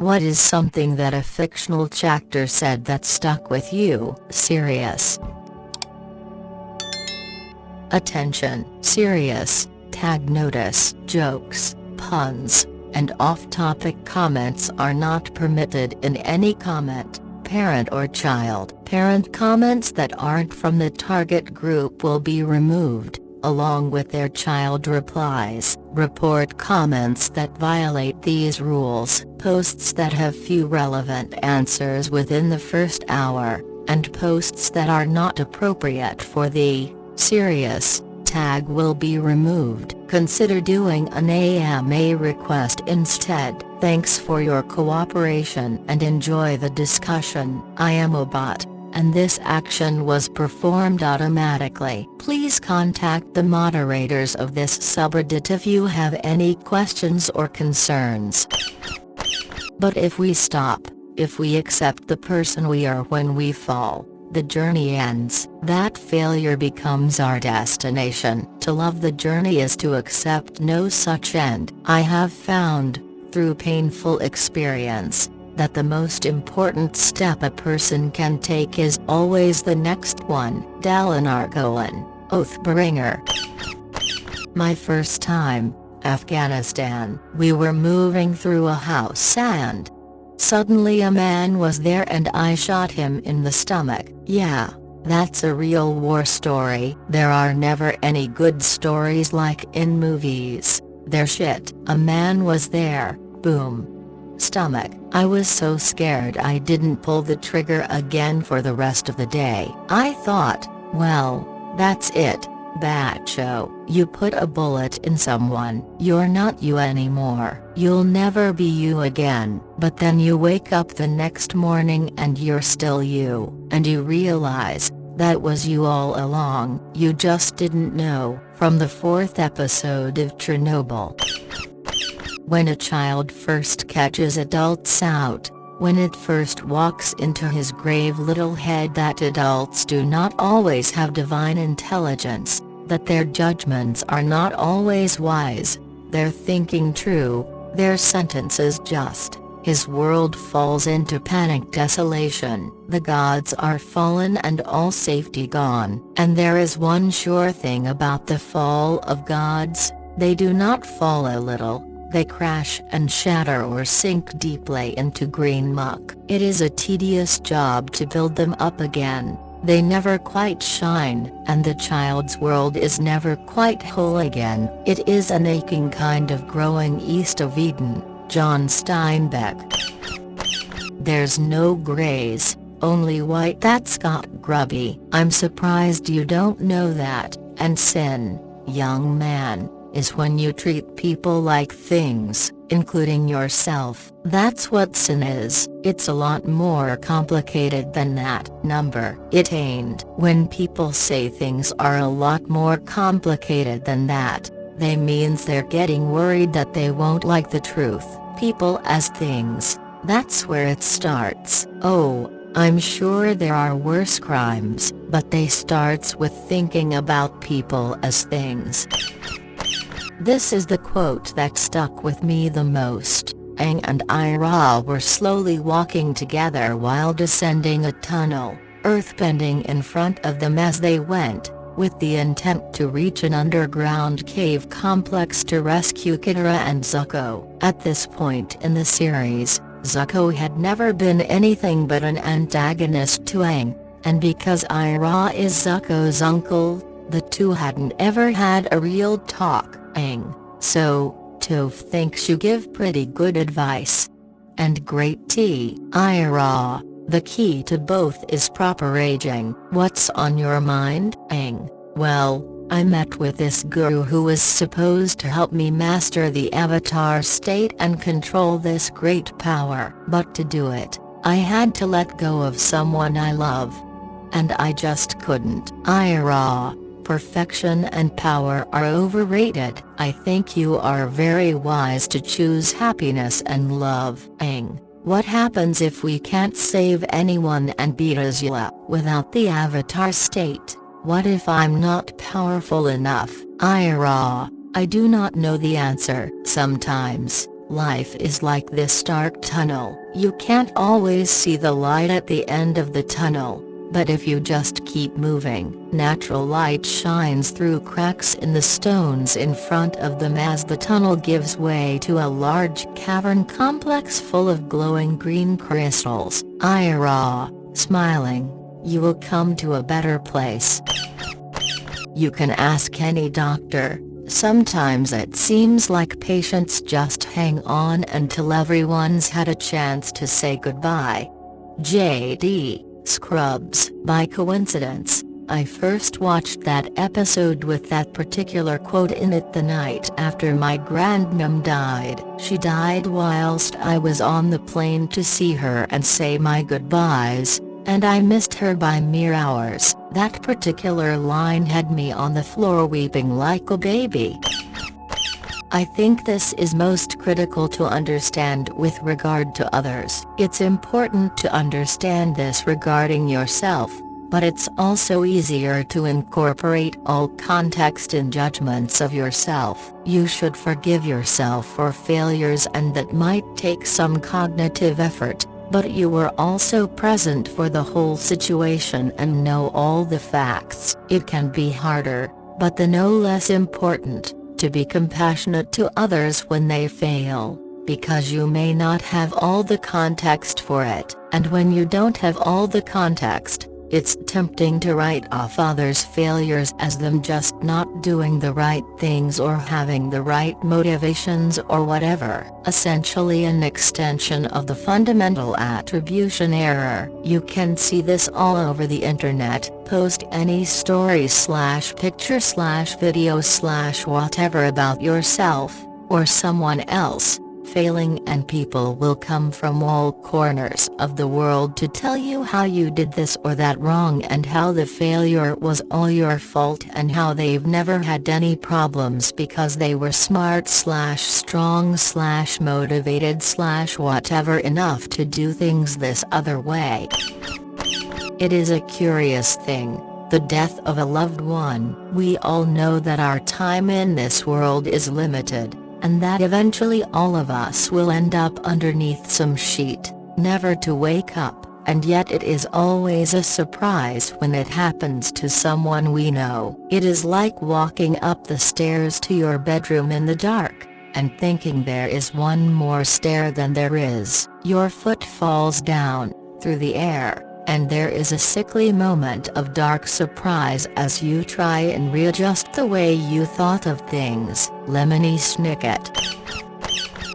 What is something that a fictional chacter said that stuck with you? Serious. Attention, serious, tag notice. Jokes, puns, and off-topic comments are not permitted in any comment, parent or child. Parent comments that aren't from the target group will be removed, along with their child replies. Report comments that violate these rules. Posts that have few relevant answers within the first hour, and posts that are not appropriate for the serious tag will be removed. Consider doing an AMA request instead. Thanks for your cooperation and enjoy the discussion. I am a bot, and this action was performed automatically. Please contact the moderators of this subreddit if you have any questions or concerns. But if we stop, if we accept the person we are when we fall, the journey ends. That failure becomes our destination. To love the journey is to accept no such end. I have found, through painful experience, that the most important step a person can take is always the next one. Dalinar Golan, Oathbringer. My first time, Afghanistan. We were moving through a house and suddenly a man was there and I shot him in the stomach. Yeah, that's a real war story. There are never any good stories like in movies. They're shit. A man was there, boom. Stomach. I was so scared I didn't pull the trigger again for the rest of the day. I thought, well, that's it, Bacho. You put a bullet in someone. You're not you anymore. You'll never be you again. But then you wake up the next morning and you're still you. And you realize, that was you all along. You just didn't know. From the 4th episode of Chernobyl. When a child first catches adults out, when it first walks into his grave, little head that adults do not always have divine intelligence, that their judgments are not always wise, their thinking true, their sentences just, his world falls into panic desolation. The gods are fallen and all safety gone. And there is one sure thing about the fall of gods, they do not fall a little. They crash and shatter or sink deeply into green muck. It is a tedious job to build them up again. They never quite shine, and the child's world is never quite whole again. It is an aching kind of growing east of Eden. John Steinbeck. There's no grays, only white. That's got grubby. I'm surprised you don't know that. And sin, young man, is when you treat people like things, including yourself. That's what sin is. It's a lot more complicated than that. Number. It ain't. When people say things are a lot more complicated than that, they means they're getting worried that they won't like the truth. People as things, that's where it starts. Oh, I'm sure there are worse crimes, but they starts with thinking about people as things. This is the quote that stuck with me the most. Aang and Ira were slowly walking together while descending a tunnel, earthbending in front of them as they went, with the intent to reach an underground cave complex to rescue Katara and Zuko. At this point in the series, Zuko had never been anything but an antagonist to Aang, and because Ira is Zuko's uncle, the two hadn't ever had a real talk. Aang, so, Toph thinks you give pretty good advice. And great tea. Ira, the key to both is proper aging. What's on your mind? Aang, well, I met with this guru who was supposed to help me master the avatar state and control this great power. But to do it, I had to let go of someone I love. And I just couldn't. Ira, perfection and power are overrated. I think you are very wise to choose happiness and love. Aang, what happens if we can't save anyone and beat Azula without the avatar state? What if I'm not powerful enough? Ira, I do not know the answer. Sometimes, Life is like this dark tunnel. You can't always see the light at the end of the tunnel, but if you just keep moving, natural light shines through cracks in the stones in front of them as the tunnel gives way to a large cavern complex full of glowing green crystals. Smiling, you will come to a better place. You can ask any doctor. Sometimes it seems like patients just hang on until everyone's had a chance to say goodbye. J.D. Scrubs. By coincidence, I first watched that episode with that particular quote in it the night after my grandmom died. She died whilst I was on the plane to see her and say my goodbyes, and I missed her by mere hours. That particular line had me on the floor weeping like a baby. I think this is most critical to understand with regard to others. It's important to understand this regarding yourself, but it's also easier to incorporate all context in judgments of yourself. You should forgive yourself for failures, and that might take some cognitive effort, but you were also present for the whole situation and know all the facts. It can be harder, but the no less important, to be compassionate to others when they fail, because you may not have all the context for it. And when you don't have all the context, it's tempting to write off others' failures as them just not doing the right things or having the right motivations or whatever. Essentially an extension of the fundamental attribution error. You can see this all over the internet. Post any story / picture / video / whatever about yourself, or someone else, failing, and people will come from all corners of the world to tell you how you did this or that wrong and how the failure was all your fault and how they've never had any problems because they were smart / strong / motivated / whatever enough to do things this other way. It is a curious thing, the death of a loved one. We all know that our time in this world is limited, and that eventually all of us will end up underneath some sheet, never to wake up, and yet it is always a surprise when it happens to someone we know. It is like walking up the stairs to your bedroom in the dark, and thinking there is one more stair than there is. Your foot falls down, through the air, and there is a sickly moment of dark surprise as you try and readjust the way you thought of things. Lemony Snicket.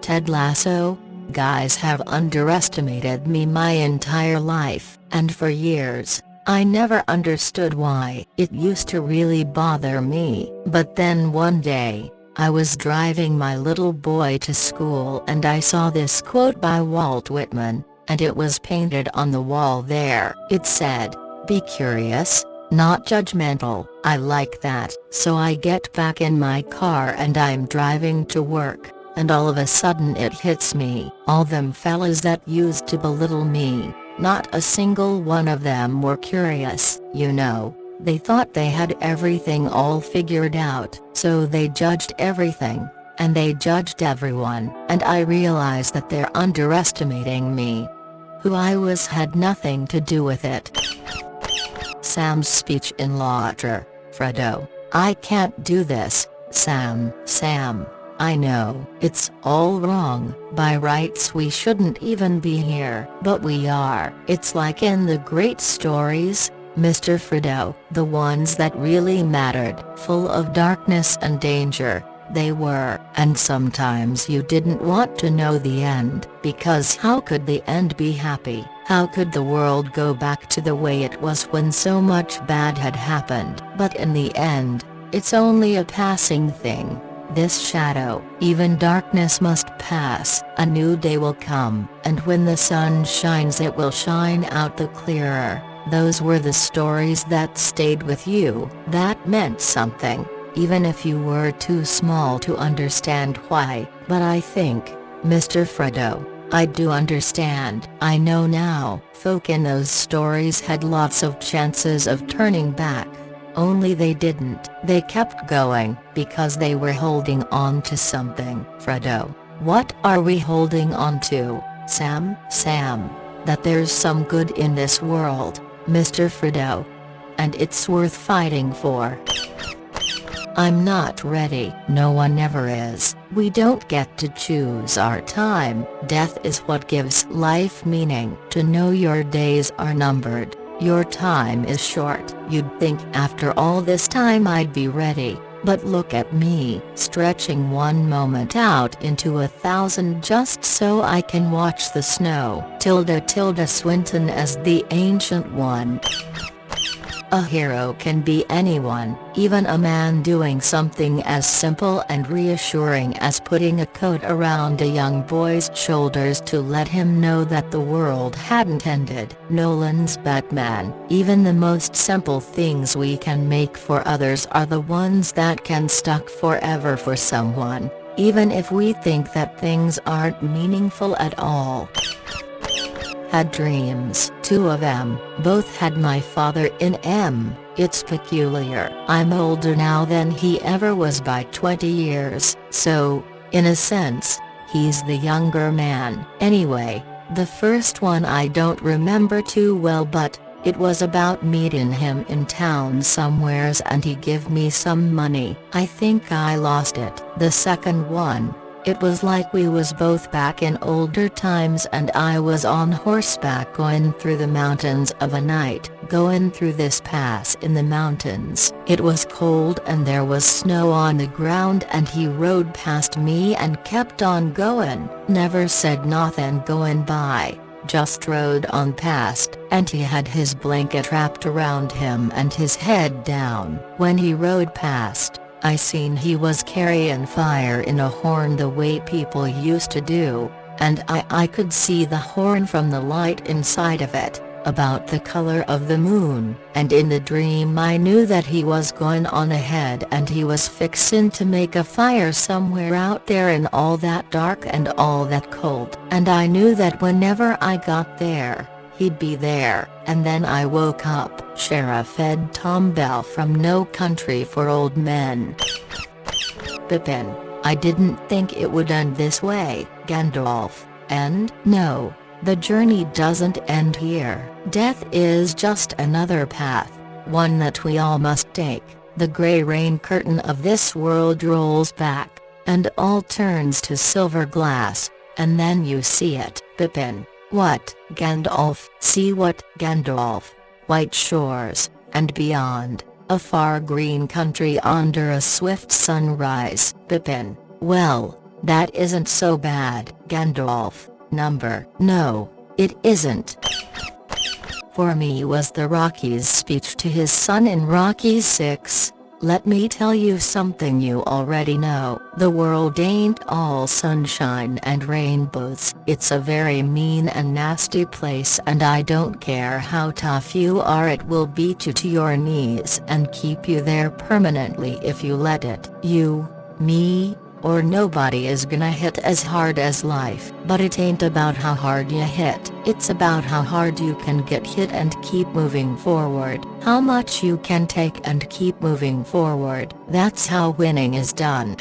Ted Lasso. Guys have underestimated me my entire life, and for years, I never understood why. It used to really bother me, but then one day, I was driving my little boy to school and I saw this quote by Walt Whitman, and it was painted on the wall there. It said, "Be curious, not judgmental." I like that. So I get back in my car and I'm driving to work, and all of a sudden it hits me. All them fellas that used to belittle me, not a single one of them were curious. You know, they thought they had everything all figured out. So they judged everything, and they judged everyone. And I realized that they're underestimating me. Who I was had nothing to do with it. Sam's speech in Laughter. Fredo, I can't do this, Sam. Sam, I know it's all wrong. By rights we shouldn't even be here, but we are. It's like in the great stories, Mr. Fredo, the ones that really mattered. Full of darkness and danger, they were. And sometimes you didn't want to know the end, because how could the end be happy? How could the world go back to the way it was when so much bad had happened? But in the end, it's only a passing thing. This shadow, even darkness must pass. A new day will come, and when the sun shines it will shine out the clearer. Those were the stories that stayed with you, that meant something, even if you were too small to understand why. But I think, Mr. Fredo, I do understand. I know now. Folk in those stories had lots of chances of turning back, only they didn't. They kept going, because they were holding on to something. Fredo, What are we holding on to, Sam? Sam, that there's some good in this world, Mr. Fredo. And it's worth fighting for. I'm not ready. No one ever is. We don't get to choose our time. Death is what gives life meaning. To know your days are numbered, your time is short. You'd think after all this time I'd be ready, but look at me, stretching one moment out into 1,000 just so I can watch the snow. Tilda Swinton as the Ancient One. A hero can be anyone, even a man doing something as simple and reassuring as putting a coat around a young boy's shoulders to let him know that the world hadn't ended. Nolan's Batman. Even the most simple things we can make for others are the ones that can stuck forever for someone, even if we think that things aren't meaningful at all. Had dreams. 2 of them. Both had my father in M. It's peculiar. I'm older now than he ever was by 20 years, so, in a sense, he's the younger man. Anyway, the first one I don't remember too well, but it was about meeting him in town somewheres and he give me some money. I think I lost it. The second one, it was like we was both back in older times and I was on horseback going through the mountains of a night, going through this pass in the mountains. It was cold and there was snow on the ground and he rode past me and kept on going, never said nothin' going by, just rode on past, and he had his blanket wrapped around him and his head down. When he rode past, I seen he was carrying fire in a horn the way people used to do, and I could see the horn from the light inside of it, about the color of the moon. And in the dream I knew that he was going on ahead and he was fixin' to make a fire somewhere out there in all that dark and all that cold. And I knew that whenever I got there, he'd be there. And then I woke up. Sheriff Ed Tom Bell from No Country for Old Men. Pippin, I didn't think it would end this way, Gandalf, and no, the journey doesn't end here. Death is just another path, one that we all must take. The grey rain curtain of this world rolls back, and all turns to silver glass, and then you see it. Pippin, what, Gandalf? See what, Gandalf? White shores, and beyond, a far green country under a swift sunrise. Pippin, well, that isn't so bad, Gandalf. No, it isn't. For me was the Rocky's speech to his son in Rocky 6. Let me tell you something you already know. The world ain't all sunshine and rainbows. It's a very mean and nasty place, and I don't care how tough you are, it will beat you to your knees and keep you there permanently if you let it. You, me, or nobody is gonna hit as hard as life. But it ain't about how hard you hit, it's about how hard you can get hit and keep moving forward. How much you can take and keep moving forward. That's how winning is done.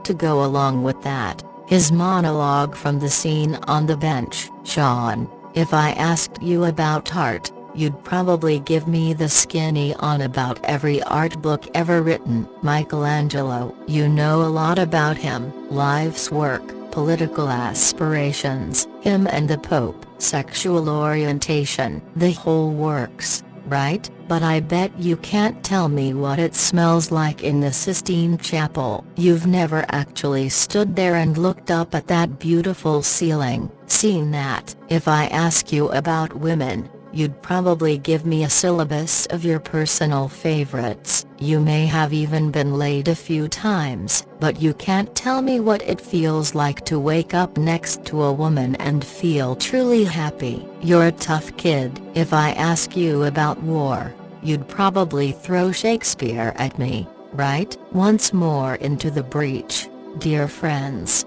To go along with that, his monologue from the scene on the bench. Sean, if I asked you about art, you'd probably give me the skinny on about every art book ever written. Michelangelo, you know a lot about him, life's work, political aspirations, him and the Pope, sexual orientation, the whole works, right? But I bet you can't tell me what it smells like in the Sistine Chapel. You've never actually stood there and looked up at that beautiful ceiling, seen that. If I ask you about women, you'd probably give me a syllabus of your personal favorites. You may have even been laid a few times, but you can't tell me what it feels like to wake up next to a woman and feel truly happy. You're a tough kid. If I ask you about war, you'd probably throw Shakespeare at me, right? Once more into the breach, dear friends.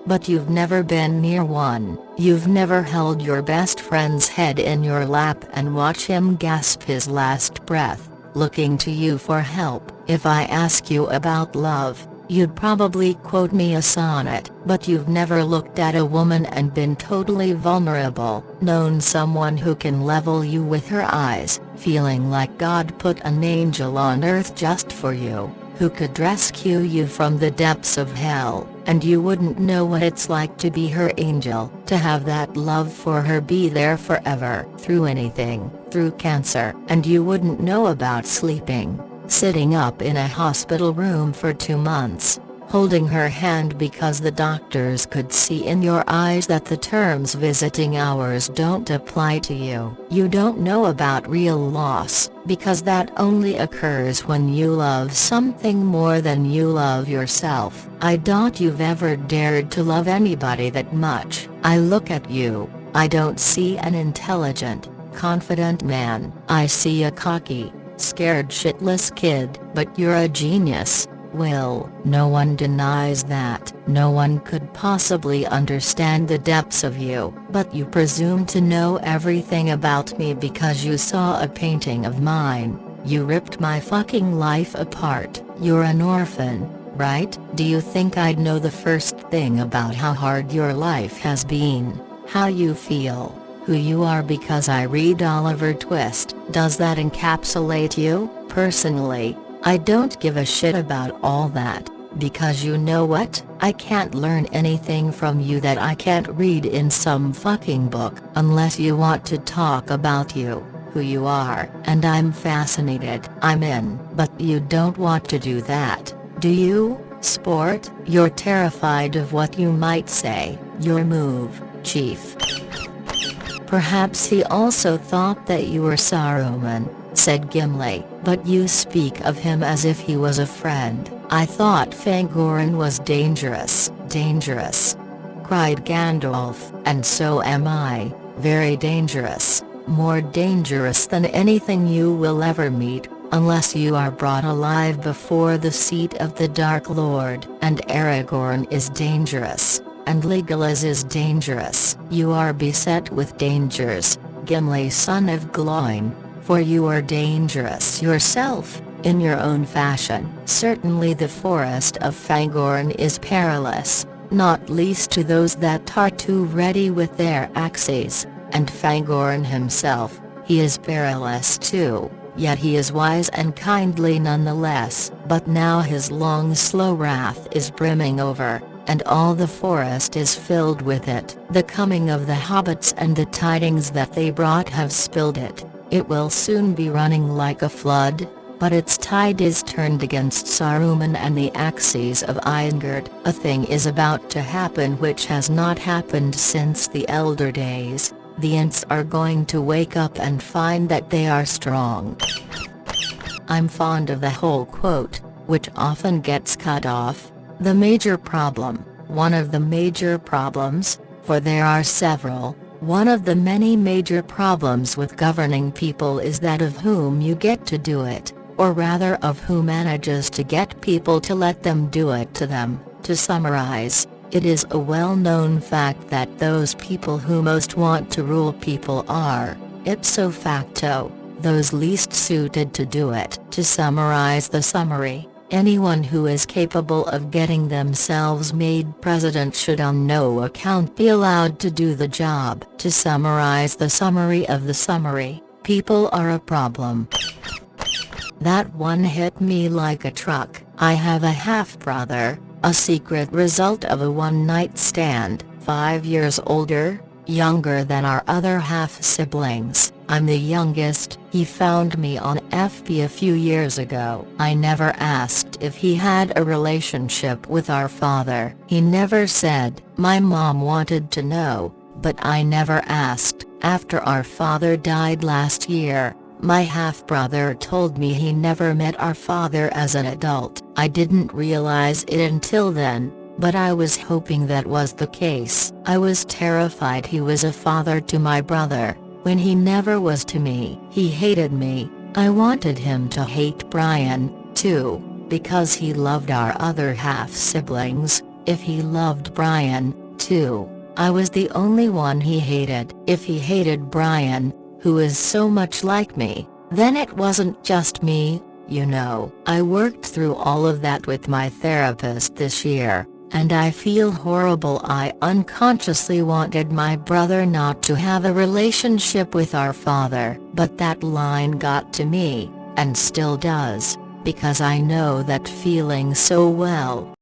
But you've never been near one. You've never held your best friend's head in your lap and watch him gasp his last breath, looking to you for help. If I ask you about love, you'd probably quote me a sonnet, but you've never looked at a woman and been totally vulnerable, known someone who can level you with her eyes, feeling like God put an angel on earth just for you, who could rescue you from the depths of hell, and you wouldn't know what it's like to be her angel, to have that love for her be there forever, through anything, through cancer, and you wouldn't know about sleeping, sitting up in a hospital room for 2 months, holding her hand because the doctors could see in your eyes that the terms visiting hours don't apply to you. You don't know about real loss, because that only occurs when you love something more than you love yourself. I doubt you've ever dared to love anybody that much. I look at you, I don't see an intelligent, confident man. I see a cocky, scared shitless kid. But you're a genius, Will. No one denies that. No one could possibly understand the depths of you. But you presume to know everything about me because you saw a painting of mine. You ripped my fucking life apart. You're an orphan, right? Do you think I'd know the first thing about how hard your life has been, how you feel, who you are because I read Oliver Twist? Does that encapsulate you? Personally, I don't give a shit about all that, because you know what? I can't learn anything from you that I can't read in some fucking book. Unless you want to talk about you, who you are, and I'm fascinated, I'm in. But you don't want to do that, do you, sport? You're terrified of what you might say. Your move, Chief. Perhaps he also thought that you were Saruman, said Gimli, but you speak of him as if he was a friend. I thought Fangorn was dangerous. Dangerous, cried Gandalf. And so am I, very dangerous, more dangerous than anything you will ever meet, unless you are brought alive before the seat of the Dark Lord. And Aragorn is dangerous, and Legolas is dangerous. You are beset with dangers, Gimli son of Gloin, for you are dangerous yourself, in your own fashion. Certainly the forest of Fangorn is perilous, not least to those that are too ready with their axes, and Fangorn himself, he is perilous too, yet he is wise and kindly nonetheless. But now his long slow wrath is brimming over, and all the forest is filled with it. The coming of the hobbits and the tidings that they brought have spilled it. It will soon be running like a flood, but its tide is turned against Saruman and the axes of Isengard. A thing is about to happen which has not happened since the elder days. The Ents are going to wake up and find that they are strong. I'm fond of the whole quote, which often gets cut off. The major problem, one of the major problems, for there are several, one of the many major problems with governing people is that of whom you get to do it, or rather of who manages to get people to let them do it to them. To summarize, it is a well-known fact that those people who most want to rule people are, ipso facto, those least suited to do it. To summarize the summary, anyone who is capable of getting themselves made president should on no account be allowed to do the job. To summarize the summary of the summary, people are a problem. That one hit me like a truck. I have a half-brother, a secret result of a one-night stand, 5 years older, younger than our other half-siblings. I'm the youngest. He found me on FB a few years ago. I never asked if he had a relationship with our father. He never said. My mom wanted to know, but I never asked. After our father died last year, my half-brother told me he never met our father as an adult. I didn't realize it until then, but I was hoping that was the case. I was terrified he was a father to my brother, when he never was to me. He hated me. I wanted him to hate Brian, too, because he loved our other half-siblings. If he loved Brian, too, I was the only one he hated. If he hated Brian, who is so much like me, then it wasn't just me, You know, I worked through all of that with my therapist this year, and I feel horrible. I unconsciously wanted my brother not to have a relationship with our father. But that line got to me, and still does, because I know that feeling so well.